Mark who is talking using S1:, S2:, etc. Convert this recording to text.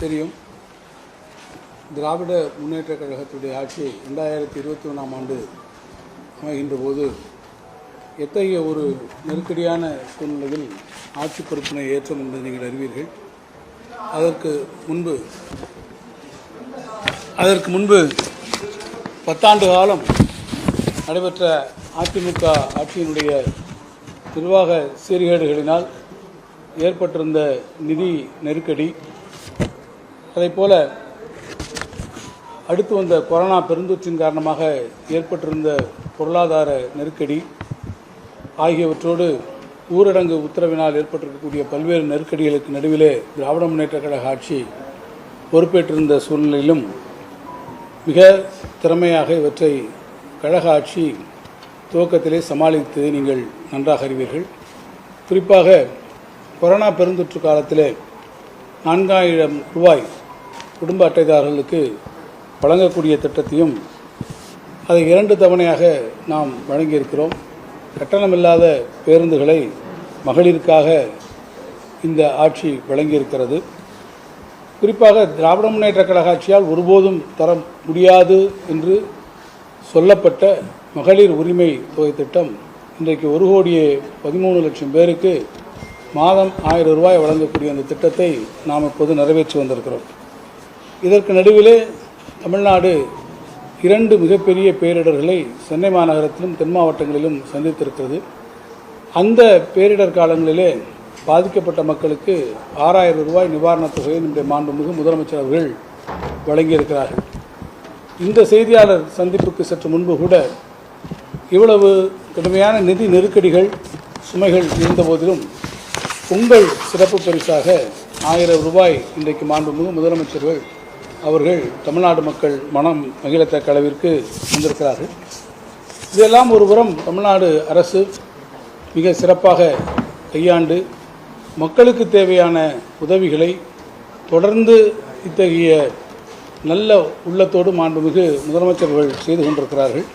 S1: தெரியும். திராவிட முன்னேற்ற கழகத்துடைய ஆட்சி 2021ஆம் ஆண்டு அமைகின்ற போது எத்தகைய ஒரு நெருக்கடியான சூழ்நிலையில் ஆட்சி பொறுப்பினை ஏற்றோம் என்பதை நீங்கள் அறிவீர்கள். அதற்கு முன்பு 10 ஆண்டு காலம் நடைபெற்ற அதிமுக ஆட்சியினுடைய நிர்வாக சீர்கேடுகளினால் ஏற்பட்டிருந்த நிதி நெருக்கடி, அதைப்போல அடுத்து வந்த கொரோனா பெருந்தொற்றின் காரணமாக ஏற்பட்டிருந்த பொருளாதார நெருக்கடி ஆகியவற்றோடு ஊரடங்கு உத்தரவினால் ஏற்பட்டிருக்கக்கூடிய பல்வேறு நெருக்கடிகளுக்கு நடுவிலே திராவிட முன்னேற்ற கழக ஆட்சி பொறுப்பேற்றிருந்த சூழ்நிலையிலும் மிக திறமையாக இவற்றை கழக ஆட்சி துவக்கத்திலே சமாளித்ததை நீங்கள் நன்றாக அறிவீர்கள். குறிப்பாக கொரோனா பெருந்தொற்று காலத்திலே 4000 ரூபாய் குடும்ப அட்டைதாரர்களுக்கு வழங்கக்கூடிய திட்டத்தையும் அதை 2 தவணையாக நாம் வழங்கியிருக்கிறோம். கட்டணமில்லாத பேருந்துகளை மகளிருக்காக இந்த ஆட்சி வழங்கியிருக்கிறது. குறிப்பாக திராவிட முன்னேற்ற கழக ஆட்சியால் ஒருபோதும் தர முடியாது என்று சொல்லப்பட்ட மகளிர் உரிமை தொகை திட்டம் இன்றைக்கு 1,13,00,000 பேருக்கு மாதம் 1000 ரூபாய் வழங்கக்கூடிய அந்த திட்டத்தை நாம் இப்போது நிறைவேற்றி வந்திருக்கிறோம். இதற்கு நடுவிலே தமிழ்நாடு 2 மிகப்பெரிய பேரிடர்களை சென்னை மாநகரத்திலும் தென் மாவட்டங்களிலும் சந்தித்திருக்கிறது. அந்த பேரிடர் காலங்களிலே பாதிக்கப்பட்ட மக்களுக்கு 6000 ரூபாய் நிவாரணத் தொகையை நம்முடைய மாண்புமிகு முதலமைச்சர் அவர்கள் வழங்கியிருக்கிறார்கள். இந்த செய்தியாளர் சந்திப்புக்கு சற்று முன்பு கூட இவ்வளவு கடுமையான நிதி நெருக்கடிகள் சுமைகள் இருந்த போதிலும் உங்கள் சிறப்பு பரிசாக 1000 ரூபாய் இன்றைக்கு மாண்புமிகு முதலமைச்சர்கள் அவர்கள் தமிழ்நாடு மக்கள் மனம் மகிழத்தக்க அளவிற்கு வந்திருக்கிறார்கள். இதெல்லாம் ஒருபுறம் தமிழ்நாடு அரசு மிக சிறப்பாக கையாண்டு மக்களுக்கு தேவையான உதவிகளை தொடர்ந்து இத்தகைய நல்ல உள்ளத்தோடு மாண்புமிகு முதலமைச்சர்கள் செய்து கொண்டிருக்கிறார்கள்.